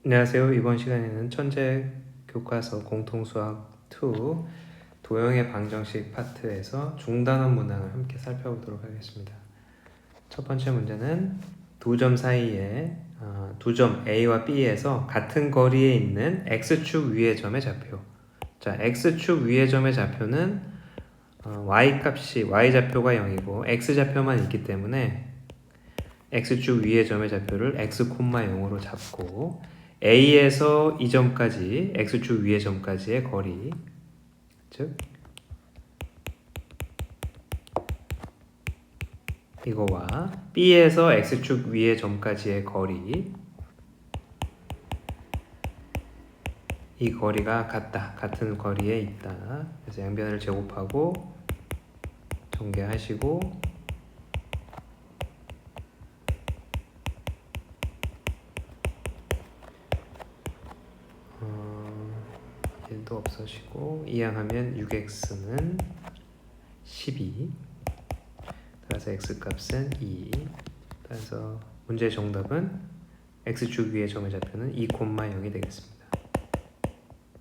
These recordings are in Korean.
안녕하세요. 이번 시간에는 천재 교과서 공통수학 2 도형의 방정식 파트에서 중단원 문항을 함께 살펴보도록 하겠습니다. 첫 번째 문제는 두 점 사이에 두 점 A와 B에서 같은 거리에 있는 X축 위의 점의 좌표. 자, X축 위의 점의 좌표는 Y값이 Y좌표가 0이고 X좌표만 있기 때문에 X축 위의 점의 좌표를 X, 0으로 잡고 A에서 이 점까지 X축 위의 점까지의 거리, 즉 이거와 B에서 X축 위의 점까지의 거리, 이 거리가 같다, 같은 거리에 있다. 그래서 양변을 제곱하고 전개하시고 도 없어지고 이항하면 6x는 12, 따라서 x값은 2. 따라서 문제의 정답은 x축 위의 점의 좌표는 2,0이 되겠습니다.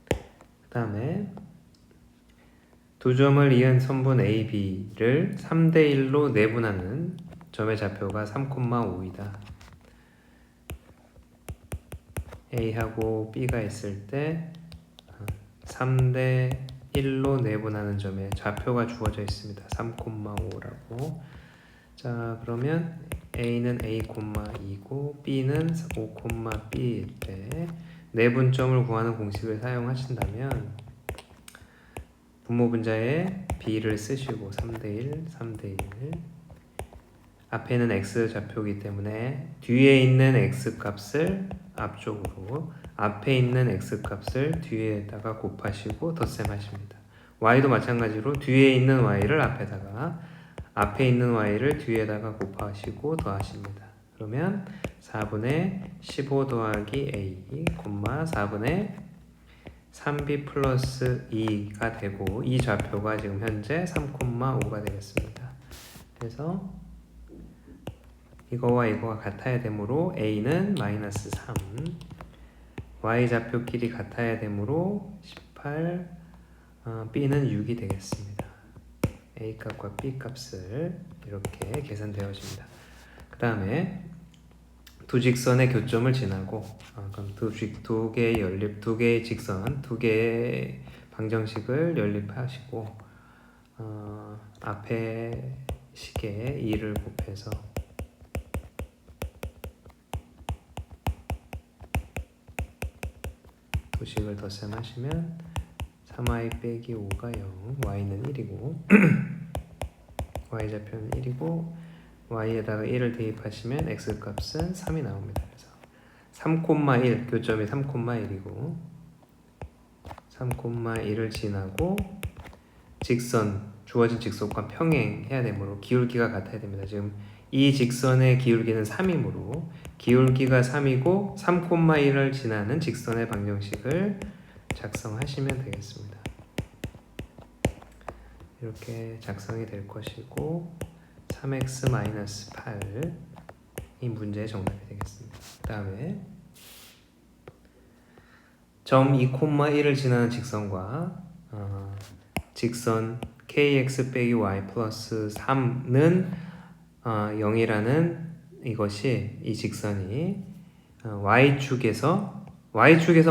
그 다음에 두 점을 이은 선분 AB를 3대1로 내분하는 점의 좌표가 3,5이다. A하고 B가 있을 때 3대1로 내분하는 점의 좌표가 주어져 있습니다. 3,5라고. 자, 그러면 A는 A, 2고 B는 5, B일 때 내분점을 구하는 공식을 사용하신다면 분모분자에 B를 쓰시고 3대1, 3대1 앞에는 X 좌표이기 때문에 뒤에 있는 X 값을 앞쪽으로, 앞에 있는 X 값을 뒤에다가 곱하시고 덧셈 하십니다. Y도 마찬가지로 뒤에 있는 Y를 앞에다가, 앞에 있는 Y를 뒤에다가 곱하시고 더하십니다. 그러면 4분의 15 더하기 A, 4분의 3B 플러스 2가 되고 이 좌표가 지금 현재 3,5가 되겠습니다. 그래서 이거와 이거가 같아야 되므로 A는 마이너스 3, Y좌표끼리 같아야 되므로 18, B는 6이 되겠습니다. A값과 B값을 이렇게 계산되어집니다. 그 다음에 두 직선의 교점을 지나고 그럼 두 개의 연립, 두 개의 직선, 두 개의 방정식을 연립하시고 앞에 식에 2를 곱해서 도식을 덧셈하시면 3y 빼기 5가 0, y는 1이고 y좌표는 1이고 y에다가 1을 대입하시면 x값은 3이 나옵니다. 그래서 3,1, 교점이 3,1이고 3,1을 지나고 직선, 주어진 직선과 평행해야 되므로 기울기가 같아야 됩니다. 지금 이 직선의 기울기는 3이므로 기울기가 3이고 3,1을 지나는 직선의 방정식을 작성하시면 되겠습니다. 이렇게 작성이 될 것이고 3x-8이 문제의 정답이 되겠습니다. 그 다음에 점 2,1을 지나는 직선과 직선 kx 빼기 y 플러스 3는 0이라는 이것이, 이 직선이 y축에서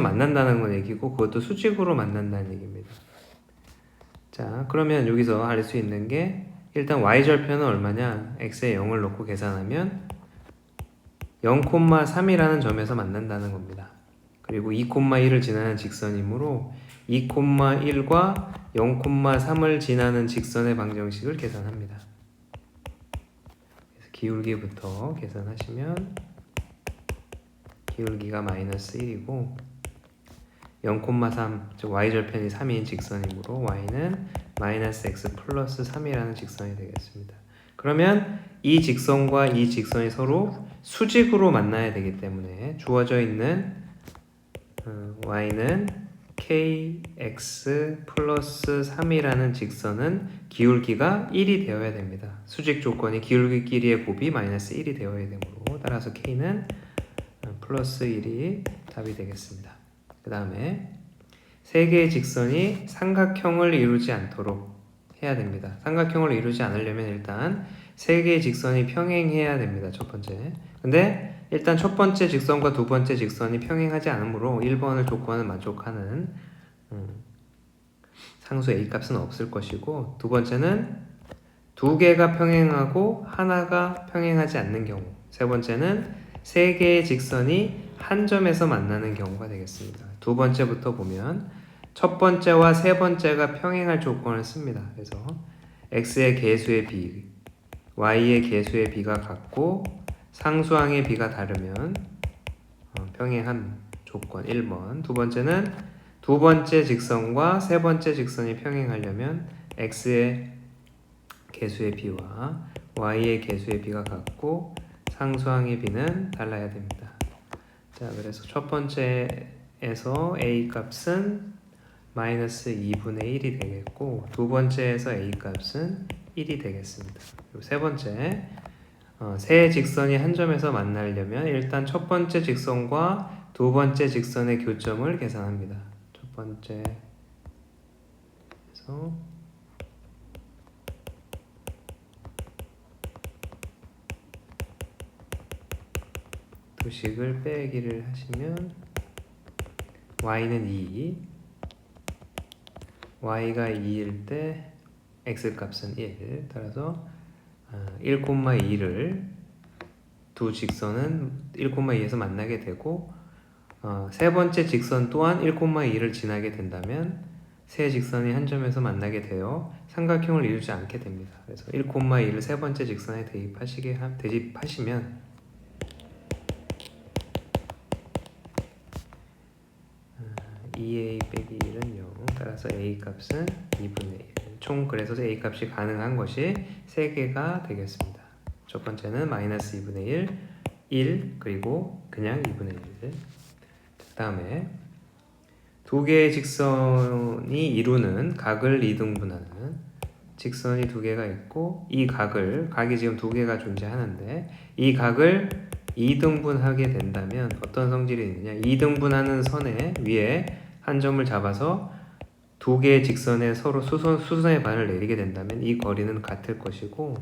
만난다는 건 얘기고 그것도 수직으로 만난다는 얘기입니다. 자, 그러면 여기서 알 수 있는 게 일단 y절편은 얼마냐? x에 0을 넣고 계산하면 0,3이라는 점에서 만난다는 겁니다. 그리고 2,1을 지나는 직선이므로 2,1과 0,3을 지나는 직선의 방정식을 계산합니다. 그래서 기울기부터 계산하시면 기울기가 마이너스 1이고 0,3, 즉 y절편이 3인 직선이므로 y는 마이너스 x 플러스 3이라는 직선이 되겠습니다. 그러면 이 직선과 이 직선이 서로 수직으로 만나야 되기 때문에 주어져 있는 y는 kx 플러스 3이라는 직선은 기울기가 1이 되어야 됩니다. 수직 조건이 기울기끼리의 곱이 마이너스 1이 되어야 되므로 따라서 k는 플러스 1이 답이 되겠습니다. 그 다음에 세 개의 직선이 삼각형을 이루지 않도록 해야 됩니다. 삼각형을 이루지 않으려면 일단 세 개의 직선이 평행해야 됩니다. 첫 번째. 근데 일단 첫 번째 직선과 두 번째 직선이 평행하지 않으므로 1번을 조건을 만족하는 상수 A 값은 없을 것이고, 두 번째는 두 개가 평행하고 하나가 평행하지 않는 경우, 세 번째는 세 개의 직선이 한 점에서 만나는 경우가 되겠습니다. 두 번째부터 보면 첫 번째와 세 번째가 평행할 조건을 씁니다. 그래서 x의 개수의 b, y의 개수의 b가 같고 상수항의 b가 다르면 평행한 조건 1번. 두 번째는 두 번째 직선과 세 번째 직선이 평행하려면 x의 개수의 b와 y의 개수의 b가 같고 상수항의 b는 달라야 됩니다. 자, 그래서 첫 번째에서 a 값은 마이너스 2분의 1이 되겠고, 두 번째에서 a 값은 1이 되겠습니다. 그리고 세 번째, 세 직선이 한 점에서 만나려면 일단 첫 번째 직선과 두 번째 직선의 교점을 계산합니다. 첫 번째에서 두식을 빼기를 하시면 y는 2, y가 2일 때 x값은 1, 따라서 1,2를 두 직선은 1,2에서 만나게 되고, 세 번째 직선 또한 1,2를 지나게 된다면 세 직선이 한 점에서 만나게 되어 삼각형을 이루지 않게 됩니다. 그래서 1,2를 세 번째 직선에 대입하시면 2a 빼기 1은 0, 따라서 a 값은 2분의 1. 총 그래서 a 값이 가능한 것이 3개가 되겠습니다. 첫 번째는 마이너스 2분의 1, 1, 그리고 그냥 2분의 1. 그 다음에 두 개의 직선이 이루는 각을 이등분하는 직선이 두 개가 있고, 이 각이 지금 두 개가 존재하는데 이 각을 2등분하게 된다면 어떤 성질이 있느냐, 2등분하는 선에 위에 한 점을 잡아서 두 개의 직선에 서로 수선의 반을 내리게 된다면 이 거리는 같을 것이고,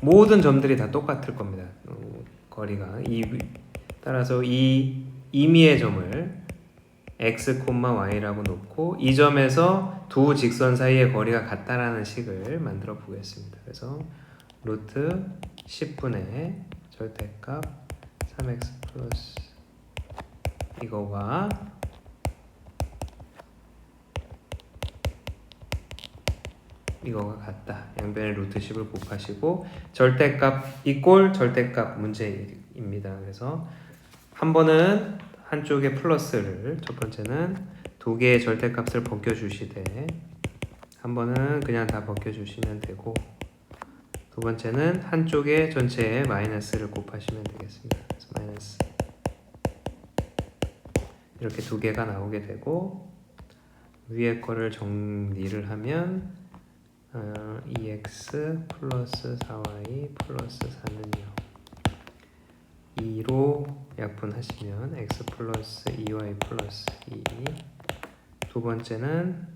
모든 점들이 다 똑같을 겁니다. 거리가 따라서 이 임의의 점을 x, y라고 놓고 이 점에서 두 직선 사이의 거리가 같다라는 식을 만들어 보겠습니다. 그래서 루트 10분의 절대값 3x 플러스 이거와 이거가 같다. 양변에 루트 10을 곱하시고 절대값 이꼴 절대값 문제입니다. 그래서 한 번은 한쪽에 플러스를, 첫 번째는 두 개의 절대값을 벗겨주시되 한 번은 그냥 다 벗겨주시면 되고, 두 번째는 한쪽에 전체에 마이너스를 곱하시면 되겠습니다. 그래서 마이너스 이렇게 두 개가 나오게 되고, 위에 거를 정리를 하면 2x 플러스 4y 플러스 4는 0, 2로 약분하시면 x 플러스 2y 플러스 2, 두 번째는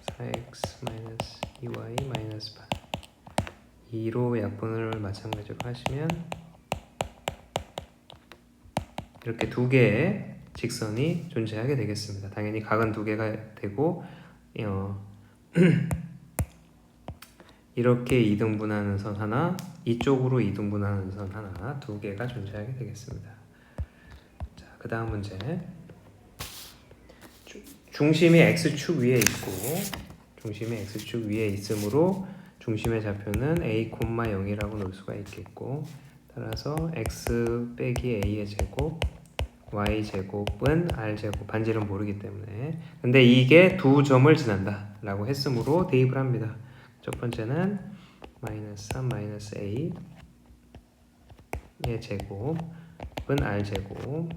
4x 마이너스 2y 마이너스 8, 2로 약분을 마찬가지로 하시면 이렇게 두 개의 직선이 존재하게 되겠습니다. 당연히 각은 두 개가 되고 이렇게 이등분하는 선 하나, 이쪽으로 이등분하는 선 하나, 두 개가 존재하게 되겠습니다. 자, 그 다음 문제. 중심이 x축 위에 있고, 중심이 x축 위에 있으므로 중심의 좌표는 a, 0이라고 놓을 수가 있겠고, 따라서 x 빼기 a의 제곱, y 제곱은 r 제곱, 반지름 모르기 때문에. 근데 이게 두 점을 지난다 라고 했으므로 대입을 합니다. 첫 번째는 마이너스 3 마이너스 a의 제곱은 r 제곱,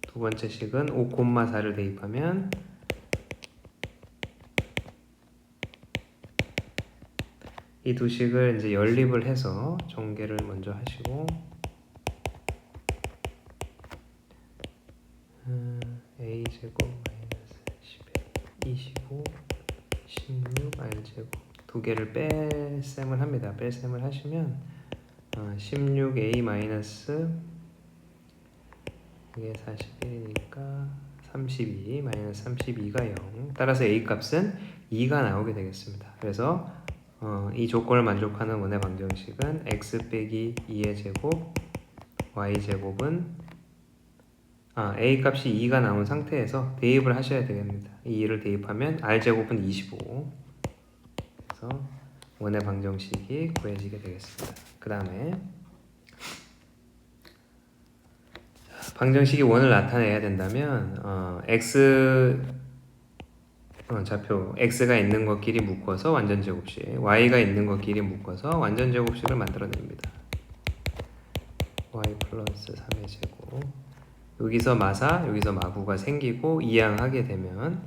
두 번째 식은 5, 4를 대입하면 이 두 식을 이제 연립을 해서 전개를 먼저 하시고 y제곱 마이너스 10a 25 16 r제곱 두 개를 뺄셈을 합니다. 뺄셈을 하시면 16a 마이너스 이게 41이니까 32 마이너스 32가 0 따라서 a 값은 2가 나오게 되겠습니다. 그래서 이 조건을 만족하는 원의 방정식은 x 빼기 2의 제곱 y 제곱은 a 값이 2가 나온 상태에서 대입을 하셔야 되겠습니다. 이 2를 대입하면 r 제곱은 25 그래서 원의 방정식이 구해지게 되겠습니다. 그 다음에 방정식이 원을 나타내야 된다면 좌표 x가 있는 것끼리 묶어서 완전제곱식 y가 있는 것끼리 묶어서 완전제곱식을 만들어냅니다. y 플러스 3의 제곱 여기서 마사 여기서 마구가 생기고 이항하게 되면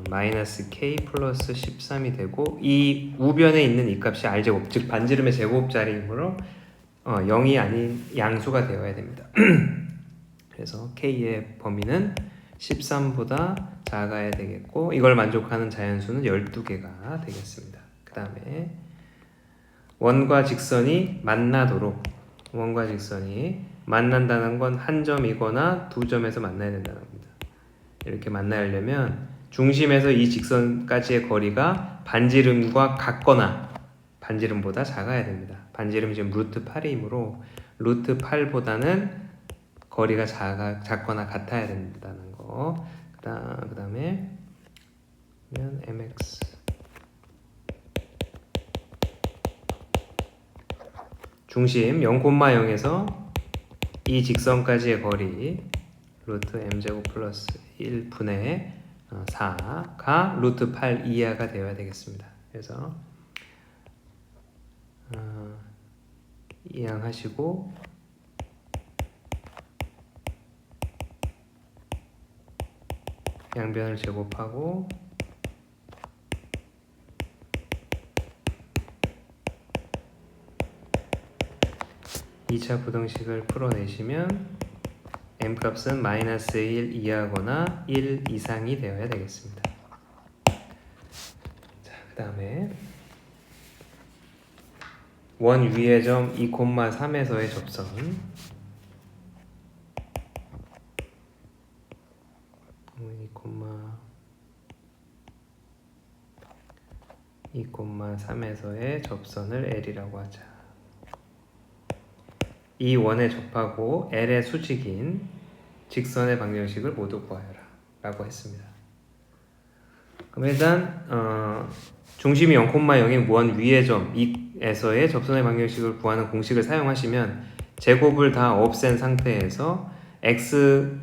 마이너스 k 플러스 13이 되고 이 우변에 있는 이 값이 r제곱 즉 반지름의 제곱자리이므로 0이 아닌 양수가 되어야 됩니다. 그래서 k의 범위는 13보다 작아야 되겠고 이걸 만족하는 자연수는 12개가 되겠습니다. 그 다음에 원과 직선이 만나도록 원과 직선이 만난다는 건 한 점이거나 두 점에서 만나야 된다는 겁니다. 이렇게 만나려면 중심에서 이 직선까지의 거리가 반지름과 같거나 반지름보다 작아야 됩니다. 반지름이 지금 루트 8이므로 루트 8보다는 거리가 작거나 같아야 된다는 거. 그 다음에 mx 중심 0,0에서 이 직선까지의 거리 루트 m제곱 플러스 1분의 4가 루트 8 이하가 되어야 되겠습니다. 그래서 이항하시고 양변을 제곱하고 이 차 부등식을 풀어내시면 m값은 마이너스 1 이하거나 1 이상이 되어야 되겠습니다. 자, 그 다음에 원 위의 점 2,3에서의 접선 2,3에서의 접선을 L이라고 하자. 이 원에 접하고 L의 수직인 직선의 방정식을 모두 구하여라 라고 했습니다. 그럼 일단 중심이 0,0인 원 위의 점에서의 접선의 방정식을 구하는 공식을 사용하시면 제곱을 다 없앤 상태에서 x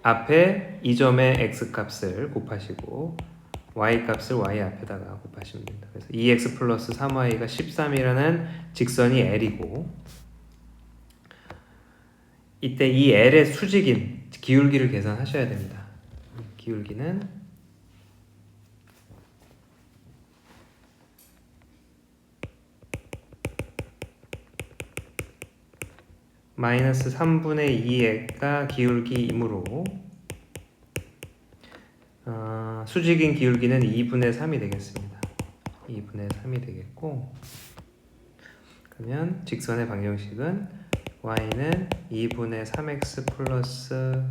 앞에 이 점의 x 값을 곱하시고 y 값을 y 앞에다가 곱하시면 됩니다. 그래서 2x 플러스 3y가 13이라는 직선이 L이고 이때 이 L의 수직인 기울기를 계산하셔야 됩니다. 기울기는 마이너스 3분의 2가 기울기이므로 수직인 기울기는 2분의 3이 되겠습니다. 2분의 3이 되겠고 그러면 직선의 방정식은 y는 2분의 3x 플러스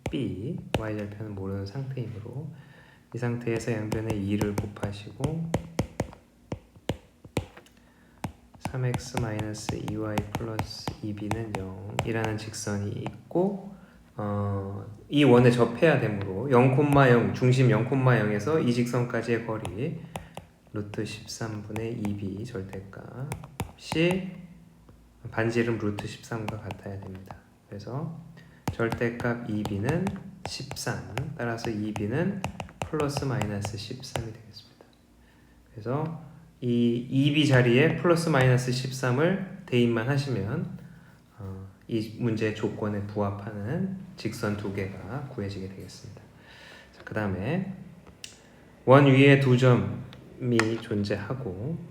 b y절편은 모르는 상태이므로 이 상태에서 양변에 2를 곱하시고 3x 마이너스 2y 플러스 2b는 0이라는 직선이 있고 이 원에 접해야 되므로 0,0 중심 0,0에서 이 직선까지의 거리 루트 13분의 2b 절대값이 반지름 루트 13과 같아야 됩니다. 그래서 절대값 2b는 13 따라서 2b는 플러스 마이너스 13이 되겠습니다. 그래서 이 2b 자리에 플러스 마이너스 13을 대입만 하시면 이 문제의 조건에 부합하는 직선 두 개가 구해지게 되겠습니다. 그 다음에 원 위에 두 점이 존재하고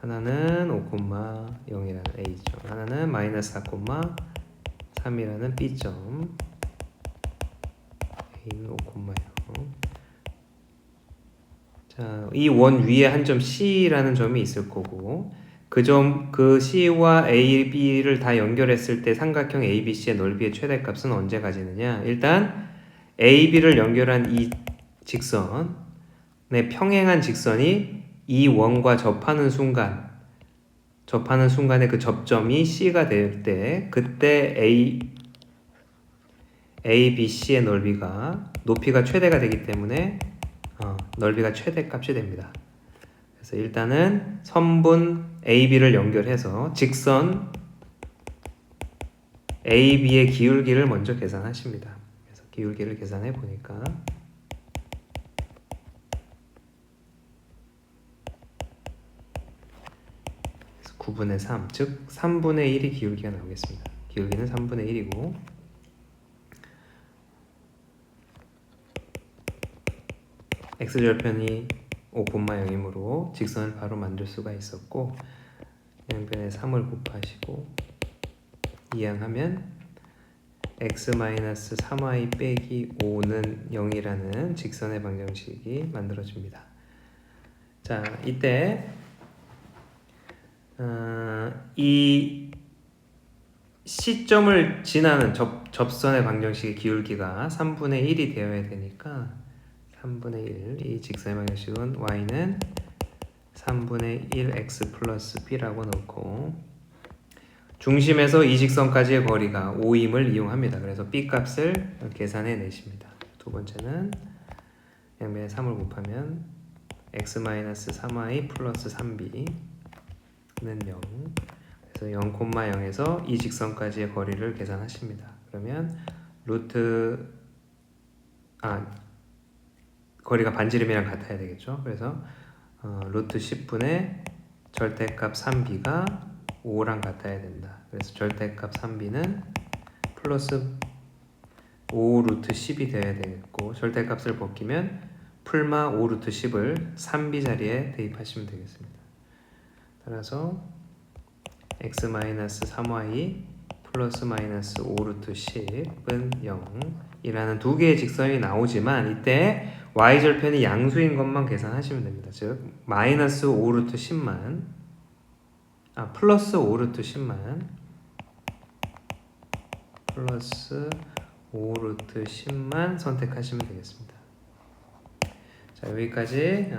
하나는 5,0이라는 A점 하나는 마이너스 4,4 3이라는 B점, A는 5,0. 자, 이 원 위에 한 점 C라는 점이 있을 거고 그 C와 A, B를 다 연결했을 때 삼각형 ABC의 넓이의 최대값은 언제 가지느냐? 일단 A, B를 연결한 이 직선의 평행한 직선이 이 원과 접하는 순간에 그 접점이 C가 될 때 그때 ABC의 높이가 최대가 되기 때문에 넓이가 최대값이 됩니다. 그래서 일단은 선분 AB를 연결해서 직선 AB의 기울기를 먼저 계산하십니다. 그래서 기울기를 계산해 보니까 9분의 3, 즉 3분의 1이 기울기가 나오겠습니다. 기울기는 3분의 1이고 x절편이 5,0이므로 직선을 바로 만들 수가 있었고 양변에 3을 곱하시고 이항하면 x-3y 빼기 5는 0이라는 직선의 방정식이 만들어집니다. 자, 이때 이 C점을 지나는 접선의 방정식의 기울기가 3분의 1이 되어야 되니까 3분의 1, 이 직선의 방정식은 y는 3분의 1x 플러스 b라고 넣고 중심에서 이 직선까지의 거리가 5임을 이용합니다. 그래서 b 값을 계산해 내십니다. 두 번째는 양변에 3을 곱하면 x-3y 플러스 3b는 0. 그래서 0,0에서 이 직선까지의 거리를 계산하십니다. 그러면 거리가 반지름이랑 같아야 되겠죠. 그래서 루트 10분의 절대값 3b가 5랑 같아야 된다. 그래서 절대값 3b는 플러스 5 루트 10이 되어야 되겠고 절대값을 벗기면 풀마 5 루트 10을 3b 자리에 대입하시면 되겠습니다. 따라서 x-3y 플러스 마이너스 5 루트 10은 0이라는 두 개의 직선이 나오지만 이때 y절편이 양수인 것만 계산하시면 됩니다. 즉 마이너스 5 루트 10만 플러스 5 루트 10만 플러스 5 루트 10만 선택하시면 되겠습니다. 자, 여기까지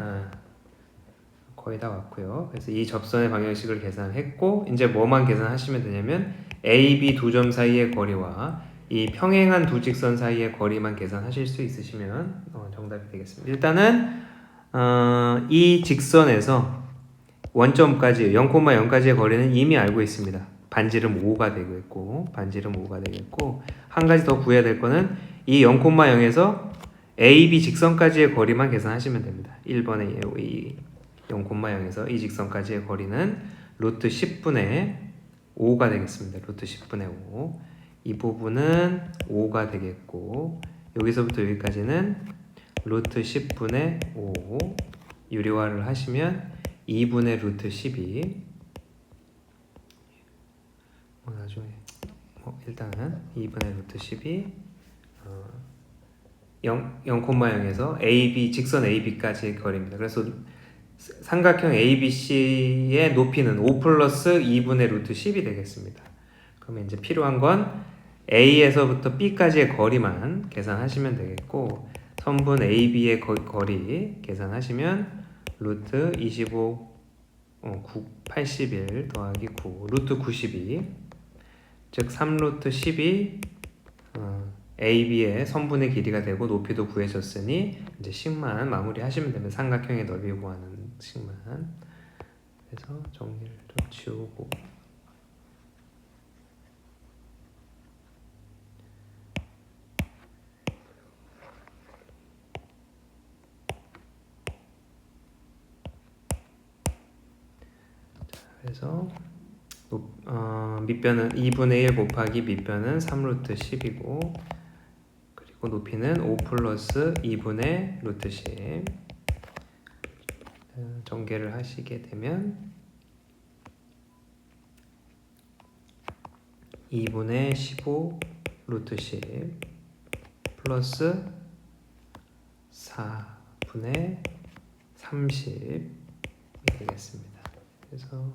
거의 다 왔고요. 그래서 이 접선의 방정식을 계산했고 이제 뭐만 계산하시면 되냐면 A, B 두 점 사이의 거리와 이 평행한 두 직선 사이의 거리만 계산하실 수 있으시면 정답이 되겠습니다. 일단은 이 직선에서 원점까지 0,0까지의 거리는 이미 알고 있습니다. 반지름 5가 되겠고 한 가지 더 구해야 될 거는 이 0,0에서 A, B 직선까지의 거리만 계산하시면 됩니다. 1번의 0,0에서 이 직선까지의 거리는 루트 10분의 5가 되겠습니다. 루트 10분의 5. 이 부분은 5가 되겠고 여기서부터 여기까지는 루트 10분의 5 유리화를 하시면 2분의 루트 12 나중에 일단은 2분의 루트 12 0,0에서 AB 직선 AB까지의 거리입니다. 그래서 삼각형 ABC의 높이는 5 플러스 2분의 루트 10이 되겠습니다. 그러면 이제 필요한 건 A에서부터 B까지의 거리만 계산하시면 되겠고 선분 AB의 거리 계산하시면 루트 81 더하기 9 루트 92 즉 3루트 10이 AB의 선분의 길이가 되고 높이도 구해졌으니 이제 식만 마무리 하시면 되면 삼각형의 넓이 구하는 식만. 그래서 정리를 좀 지우고 그래서 밑변은 2분의 1 곱하기 밑변은 3루트 10이고 그리고 높이는 5 플러스 2분의 루트 10 전개를 하시게 되면 2분의 15 루트 10 플러스 4분의 30이 되겠습니다. 그래서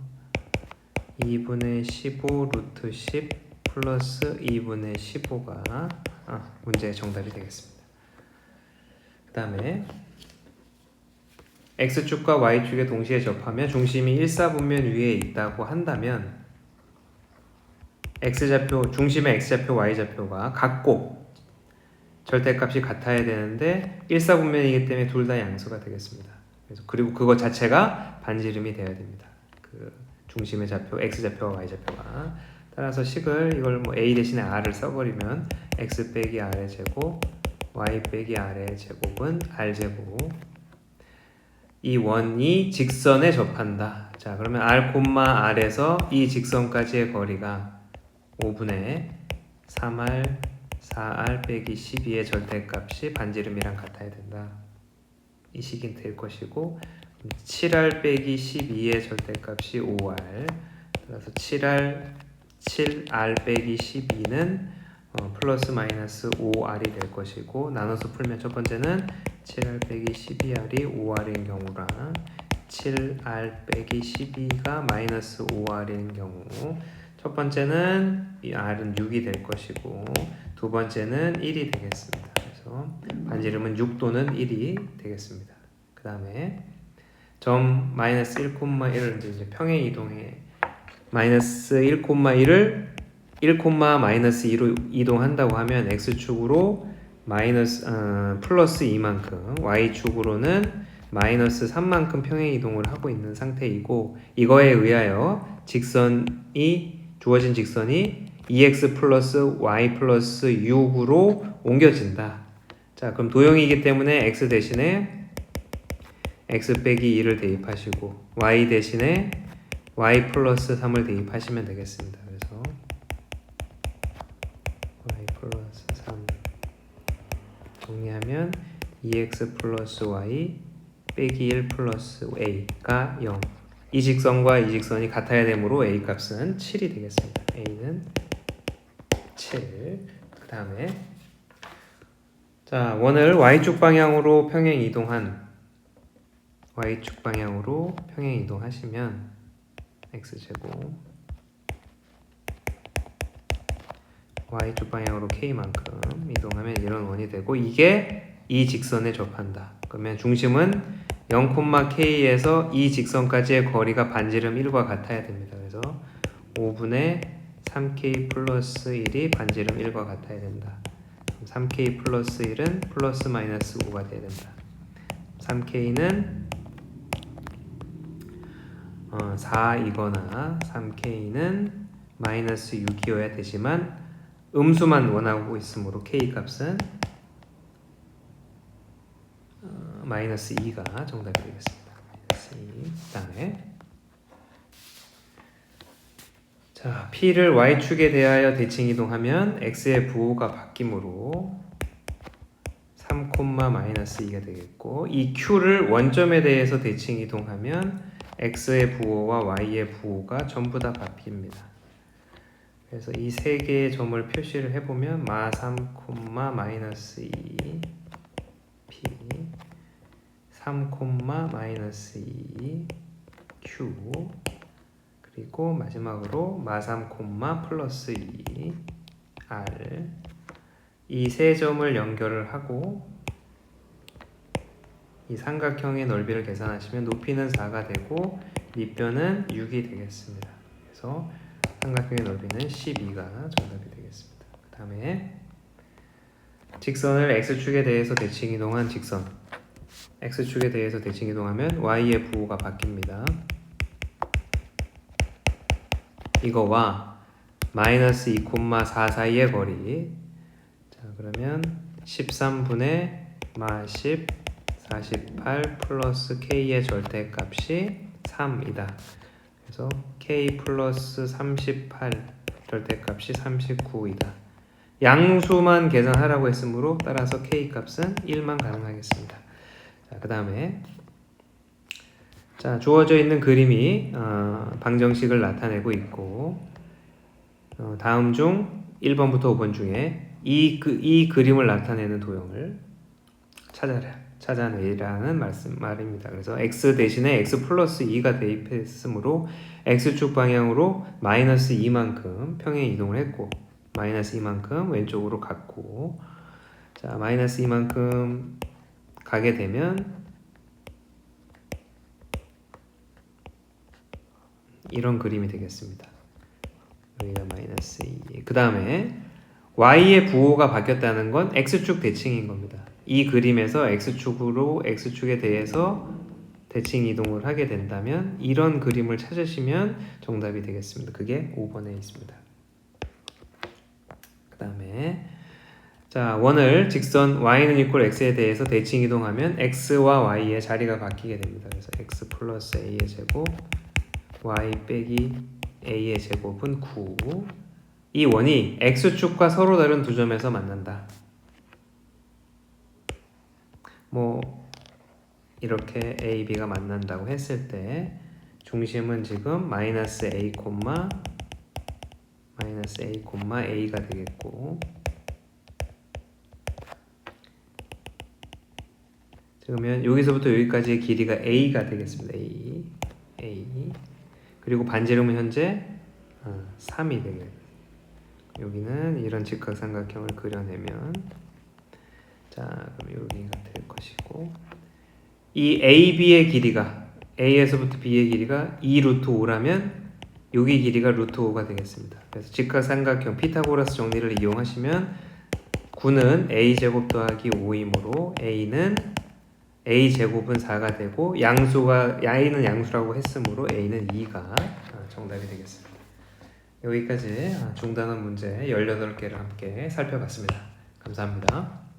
2분의 15 루트 10 플러스 2분의 15가 문제의 정답이 되겠습니다. 그 다음에 X축과 Y축에 동시에 접하면 중심이 일사분면 위에 있다고 한다면 X좌표, 중심의 X좌표, Y좌표가 같고 절대값이 같아야 되는데 일사분면이기 때문에 둘 다 양수가 되겠습니다. 그래서 그리고 그거 자체가 반지름이 되어야 됩니다. 그 중심의 좌표, X좌표와 Y좌표가. 따라서 식을 이걸 뭐 A 대신에 R을 써버리면 X 빼기 R의 제곱, Y 빼기 R의 제곱은 R제곱. 이 원이 직선에 접한다. 자, 그러면 R, R에서 이 직선까지의 거리가 5분의 3R, 4R 빼기 12의 절대값이 반지름이랑 같아야 된다. 이 식이 될 것이고 7R 빼기 12의 절대값이 5R. 따라서 7R 빼기 12는 플러스 마이너스 5R이 될 것이고 나눠서 풀면 첫 번째는 7R 빼기 12R이 5R인 경우랑 7R 빼기 12가 마이너스 5R인 경우 첫 번째는 이 R은 6이 될 것이고 두 번째는 1이 되겠습니다. 그래서 반지름은 6 또는 1이 되겠습니다. 그 다음에 점 마이너스 1,1을 이제 평행 이동해 마이너스 1,1을 1, 마이너스 2로 이동한다고 하면 X축으로 마이너스 플러스 2만큼 Y축으로는 마이너스 3만큼 평행 이동을 하고 있는 상태이고 이거에 의하여 주어진 직선이 2x 플러스 y 플러스 6으로 옮겨진다. 자, 그럼 도형이기 때문에 x 대신에 x 빼기 2를 대입하시고 y 대신에 y 플러스 3을 대입하시면 되겠습니다. 그래서 y 플러스 3 정리하면 2x 플러스 y 빼기 1 플러스 a가 0. 이 직선과 이 직선이 같아야 되므로 a 값은 7이 되겠습니다. a는 7. 그 다음에 자, 원을 y축 방향으로 평행 이동하시면 x제곱 y축 방향으로 k만큼 이동하면 이런 원이 되고 이게 이 직선에 접한다. 그러면 중심은 0,k에서 이 직선까지의 거리가 반지름 1과 같아야 됩니다. 그래서 5분의 3k 플러스 1이 반지름 1과 같아야 된다. 3k 플러스 1은 플러스 마이너스 5가 돼야 된다. 3k는 4이거나 3k는 마이너스 6이어야 되지만 음수만 원하고 있으므로 k 값은 마이너스 2가 정답이 되겠습니다. 마이너스 2. 그 다음에 자, P를 Y축에 대하여 대칭 이동하면 X의 부호가 바뀌므로 3, 마이너스 2가 되겠고 이 Q를 원점에 대해서 대칭 이동하면 X의 부호와 Y의 부호가 전부 다 바뀝니다. 그래서 이 세 개의 점을 표시를 해보면 마 3, 마이너스 2 P 3, 마이너스 2 Q 그리고 마지막으로 마3, 플러스 2 R 이 세 점을 연결을 하고 이 삼각형의 넓이를 계산하시면 높이는 4가 되고 밑변은 6이 되겠습니다. 그래서 삼각형의 넓이는 12가 정답이 되겠습니다. 그 다음에 직선을 X축에 대해서 대칭 이동한 직선 X축에 대해서 대칭 이동하면 Y의 부호가 바뀝니다. 이거와 마이너스 2,4 사이의 거리 자 그러면 13분의 마10 48 플러스 K의 절대값이 3이다. 그래서 K 플러스 38 절대값이 39이다. 양수만 계산하라고 했으므로 따라서 K 값은 1만 가능하겠습니다. 자, 그 다음에 자, 주어져 있는 그림이 방정식을 나타내고 있고 다음 중 1번부터 5번 중에 이 그림을 나타내는 도형을 찾아내라는 말입니다. 그래서 x 대신에 x 플러스 2가 대입했으므로 x축 방향으로 마이너스 2만큼 평행 이동을 했고 마이너스 2만큼 왼쪽으로 갔고 자 마이너스 2만큼 가게 되면 이런 그림이 되겠습니다. 여기가 마이너스 2. 그 다음에 y의 부호가 바뀌었다는 건 x축 대칭인 겁니다. 이 그림에서 x축에 대해서 대칭 이동을 하게 된다면 이런 그림을 찾으시면 정답이 되겠습니다. 그게 5번에 있습니다. 그 다음에 자 원을 직선 y는 equal x에 대해서 대칭 이동하면 x와 y의 자리가 바뀌게 됩니다. 그래서 x 플러스 a의 제곱 y 빼기 a의 제곱은 9. 이 원이 x축과 서로 다른 두 점에서 만난다. 뭐 이렇게 a, b가 만난다고 했을 때 중심은 지금 마이너스 a, a가 되겠고 그러면 여기서부터 여기까지의 길이가 a가 되겠습니다. a 그리고 반지름은 현재 3이 되겠습니다. 여기는 이런 직각삼각형을 그려내면 자 그럼 여기가 될 것이고 이 AB의 길이가 A에서부터 B의 길이가 2 루트 5라면 여기 길이가 루트 5가 되겠습니다. 그래서 직각삼각형 피타고라스 정리를 이용하시면 9는 A제곱 더하기 5이므로 A는 A제곱은 4가 되고 A는 양수라고 했으므로 A는 2가 정답이 되겠습니다. 여기까지 중단원 문제 18개를 함께 살펴봤습니다. 감사합니다.